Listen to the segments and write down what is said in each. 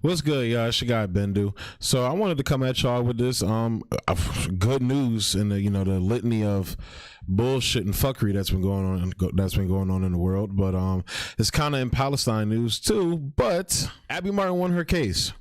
What's good, y'all? It's your guy Bendu. So I wanted to come at y'all with this good news in the the litany of bullshit and fuckery that's been going on in the world. But it's kind of in Palestine news too. But Abby Martin won her case.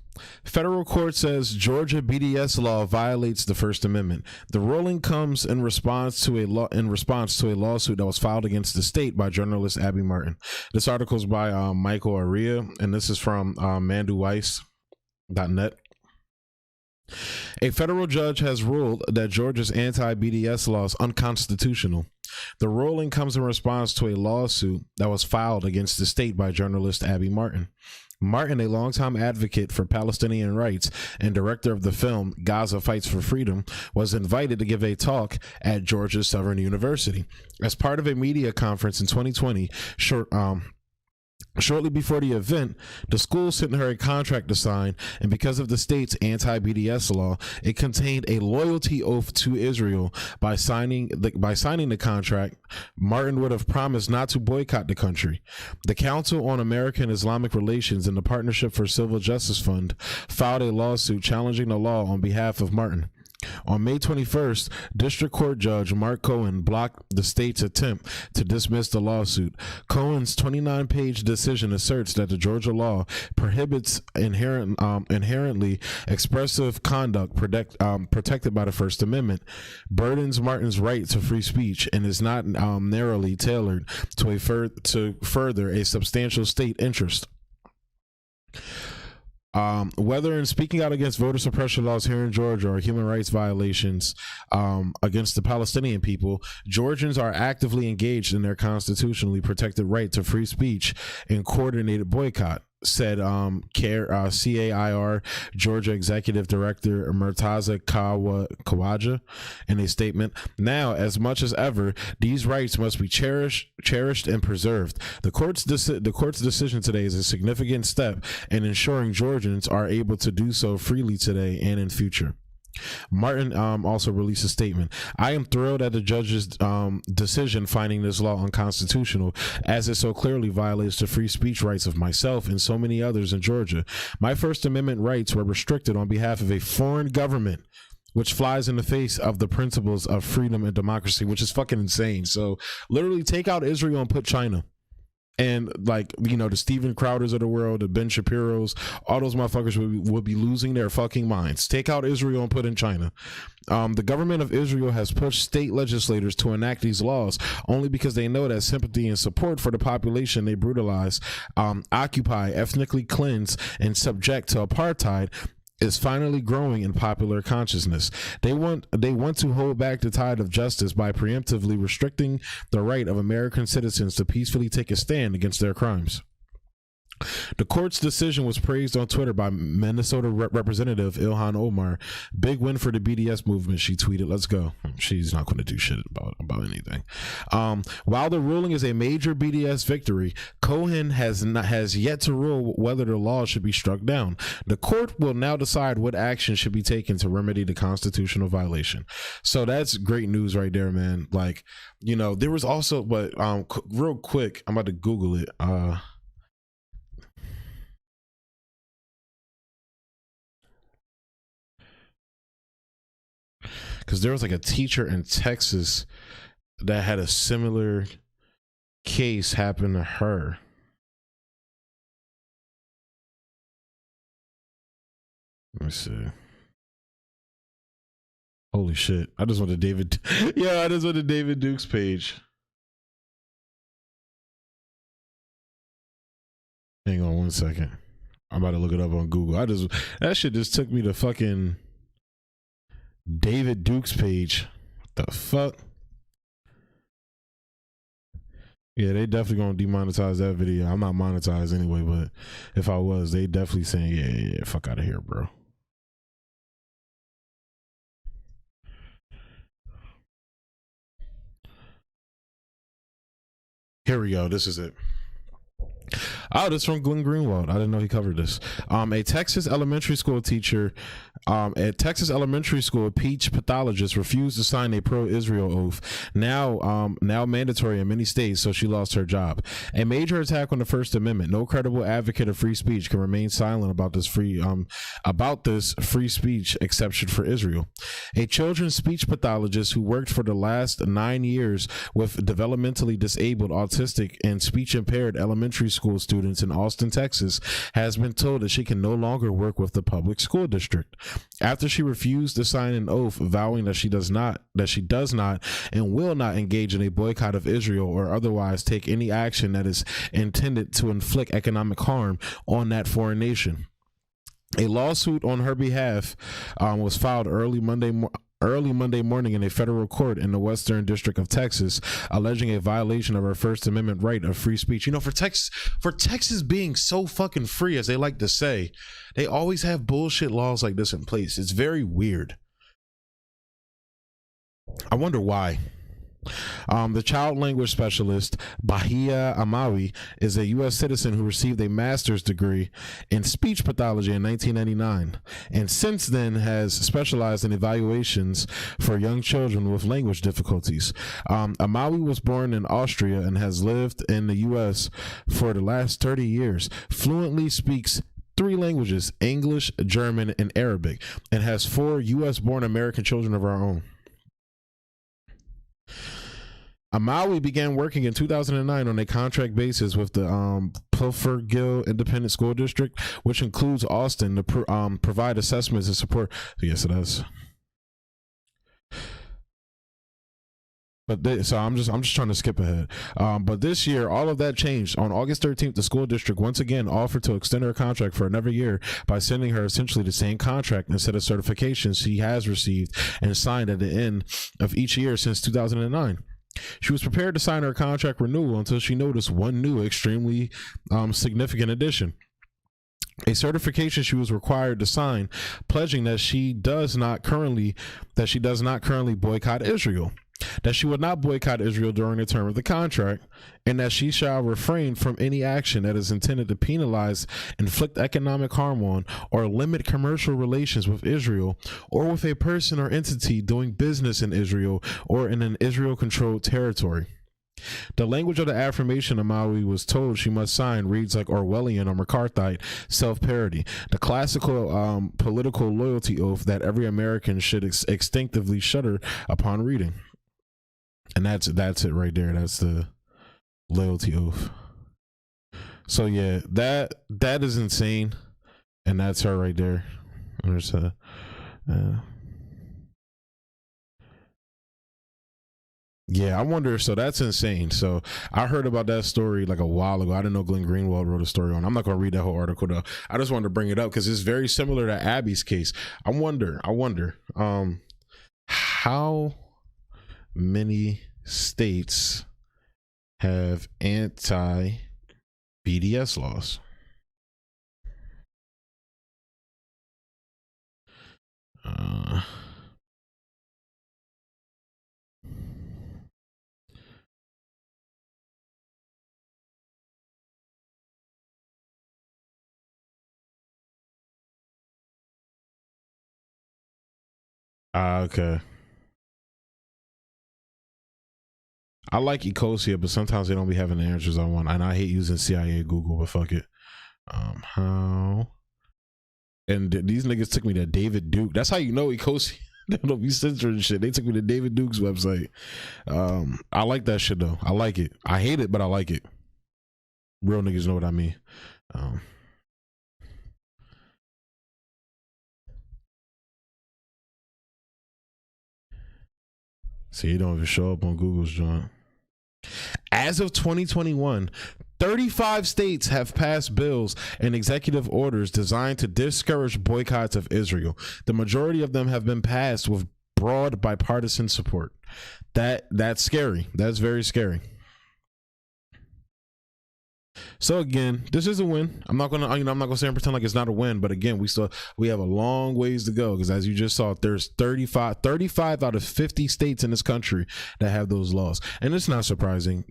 Federal court says Georgia BDS law violates the First Amendment. The ruling comes in response to a lawsuit that was filed against the state by journalist Abby Martin. This article is by Michael Aria, and this is from ManduWeiss.net. A federal judge has ruled that Georgia's anti-BDS law is unconstitutional. The ruling comes in response to a lawsuit that was filed against the state by journalist Abby Martin. Martin, a longtime advocate for Palestinian rights and director of the film Gaza Fights for Freedom, was invited to give a talk at Georgia Southern University. As part of a media conference in 2020, shortly before the event, the school sent her a contract to sign, and because of the state's anti-BDS law, it contained a loyalty oath to Israel. By signing the contract, Martin would have promised not to boycott the country. The Council on American Islamic Relations and the Partnership for Civil Justice Fund filed a lawsuit challenging the law on behalf of Martin. On May 21st, District Court Judge Mark Cohen blocked the state's attempt to dismiss the lawsuit. Cohen's 29-page decision asserts that the Georgia law prohibits inherently expressive conduct protected by the First Amendment, burdens Martin's right to free speech, and is not narrowly tailored to further a substantial state interest. Whether in speaking out against voter suppression laws here in Georgia or human rights violations against the Palestinian people, Georgians are actively engaged in their constitutionally protected right to free speech and coordinated boycott, said CAIR Georgia Executive Director Murtaza Khawaja in a statement. Now, as much as ever, these rights must be cherished and preserved. The court's decision today is a significant step in ensuring Georgians are able to do so freely today and in future. Martin also released a statement. I am thrilled at the judge's decision finding this law unconstitutional, as it so clearly violates the free speech rights of myself and so many others in Georgia. My First Amendment rights were restricted on behalf of a foreign government, which flies in the face of the principles of freedom and democracy, which is fucking insane. So literally take out Israel and put China. And the Steven Crowders of the world, the Ben Shapiro's, all those motherfuckers would be losing their fucking minds. Take out Israel and put in China. The government of Israel has pushed state legislators to enact these laws only because they know that sympathy and support for the population they brutalize, occupy, ethnically cleanse, and subject to apartheid is finally growing in popular consciousness. They want to hold back the tide of justice by preemptively restricting the right of American citizens to peacefully take a stand against their crimes. The court's decision was praised on Twitter by Minnesota Representative Ilhan Omar. Big win for the BDS movement, she tweeted. Let's go. She's not going to do shit about anything. While the ruling is a major BDS victory, Cohen has yet to rule whether the law should be struck down. The court will now decide what action should be taken to remedy the constitutional violation. So that's great news right there, man. There was also, but real quick, I'm about to Google it. Because there was a teacher in Texas that had a similar case happen to her. Let me see. Holy shit. I just went to David Duke's page. Hang on one second. I'm about to look it up on Google. That shit just took me to fucking David Duke's page. What the fuck? Yeah, they definitely gonna demonetize that video. I'm not monetized anyway, but if I was, they definitely saying, yeah, fuck out of here, bro. Here we go. This is it. Oh, this is from Glenn Greenwald. I didn't know he covered this. A Texas elementary school teacher At Texas elementary school, a peach pathologist refused to sign a pro-Israel oath, now mandatory in many states, so she lost her job. A major attack on the First Amendment. No credible advocate of free speech can remain silent about this free speech exception for Israel. A children's speech pathologist who worked for the last 9 years with developmentally disabled, autistic, and speech impaired elementary school students in Austin, Texas, has been told that she can no longer work with the public school district after she refused to sign an oath vowing that she does not and will not engage in a boycott of Israel or otherwise take any action that is intended to inflict economic harm on that foreign nation. A lawsuit on her behalf was filed early Monday morning in a federal court in the Western District of Texas, alleging a violation of her First Amendment right of free speech. You know, for Texas being so fucking free, as they like to say, they always have bullshit laws like this in place. It's very weird. I wonder why. The child language specialist Bahia Amawi is a U.S. citizen who received a master's degree in speech pathology in 1999 and since then has specialized in evaluations for young children with language difficulties. Amawi was born in Austria and has lived in the U.S. for the last 30 years, fluently speaks 3 languages, English, German, and Arabic, and has 4 U.S.-born American children of her own. Amawi began working in 2009 on a contract basis with the Pflugerville Independent School District, which includes Austin, to provide assessments and support. Yes, it does. So I'm just trying to skip ahead. But this year, all of that changed. On August 13th, the school district once again offered to extend her contract for another year by sending her essentially the same contract and set of certifications she has received and signed at the end of each year since 2009. She was prepared to sign her contract renewal until she noticed one new, extremely significant addition. A certification she was required to sign, pledging that she does not currently boycott Israel, that she would not boycott Israel during the term of the contract, and that she shall refrain from any action that is intended to penalize, inflict economic harm on, or limit commercial relations with Israel or with a person or entity doing business in Israel or in an Israel-controlled territory. The language of the affirmation Amawi was told she must sign reads like Orwellian or McCarthyite self-parody, the classical political loyalty oath that every American should instinctively shudder upon reading. And that's it right there. That's the loyalty oath. So yeah, that is insane, and that's her right there. There's yeah, I wonder. So that's insane. So I heard about that story like a while ago. I didn't know Glenn Greenwald wrote a story on it. I'm not going to read that whole article though. I just wanted to bring it up because it's very similar to Abby's case. I wonder how many states have anti-BDS laws. Okay. I like Ecosia, but sometimes they don't be having the answers I want, and I hate using CIA Google, but fuck it. How? And these niggas took me to David Duke. That's how you know Ecosia. They don't be censoring shit. They took me to David Duke's website. I like that shit though. I like it. I hate it, but I like it. Real niggas know what I mean. See, it don't even show up on Google's joint. As of 2021, 35 states have passed bills and executive orders designed to discourage boycotts of Israel. The majority of them have been passed with broad bipartisan support. That's scary. That's very scary. So again, this is a win. I'm not gonna, I'm not gonna say and pretend like it's not a win, but again, we have a long ways to go, because as you just saw, there's 35 out of 50 states in this country that have those laws, and it's not surprising,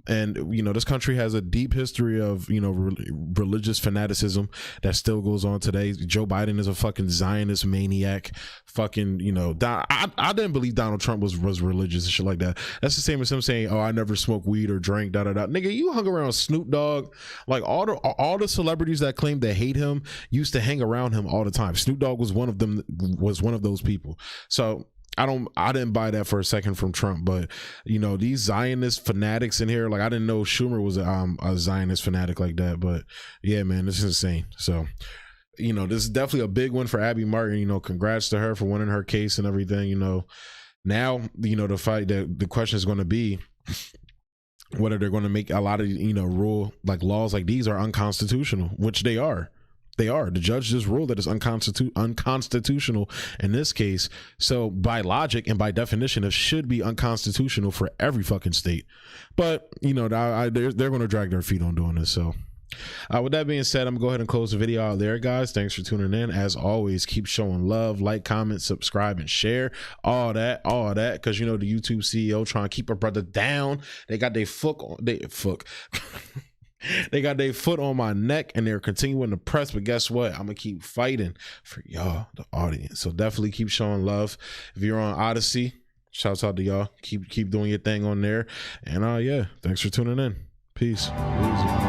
and this country has a deep history of religious fanaticism that still goes on today. Joe Biden is a fucking Zionist maniac. Fucking, I didn't believe Donald Trump was religious and shit like that. That's the same as him saying, "Oh, I never smoked weed or drank." Da da da. Nigga, you hung around Snoop Dogg. Like all the celebrities that claim they hate him used to hang around him all the time. Snoop Dogg was one of them. Was one of those people. So I didn't buy that for a second from Trump, but these Zionist fanatics in here, like I didn't know Schumer was a Zionist fanatic like that, but yeah, man, this is insane. So this is definitely a big one for Abby Martin. Congrats to her for winning her case and everything. Now the fight, the question is going to be whether they're going to make a lot of laws like these are unconstitutional, which they are. The judge just ruled that it's unconstitutional in this case. So by logic and by definition, it should be unconstitutional for every fucking state. But they're going to drag their feet on doing this. So with that being said, I'm gonna go ahead and close the video out there, guys. Thanks for tuning in. As always, keep showing love, like, comment, subscribe, and share all that, because the YouTube CEO trying to keep a brother down. They got their foot they got their foot on my neck, and they're continuing to press. But guess what? I'm gonna keep fighting for y'all, the audience. So definitely keep showing love. If you're on Odyssey, shouts out to y'all. Keep doing your thing on there. And yeah, thanks for tuning in. Peace. Easy.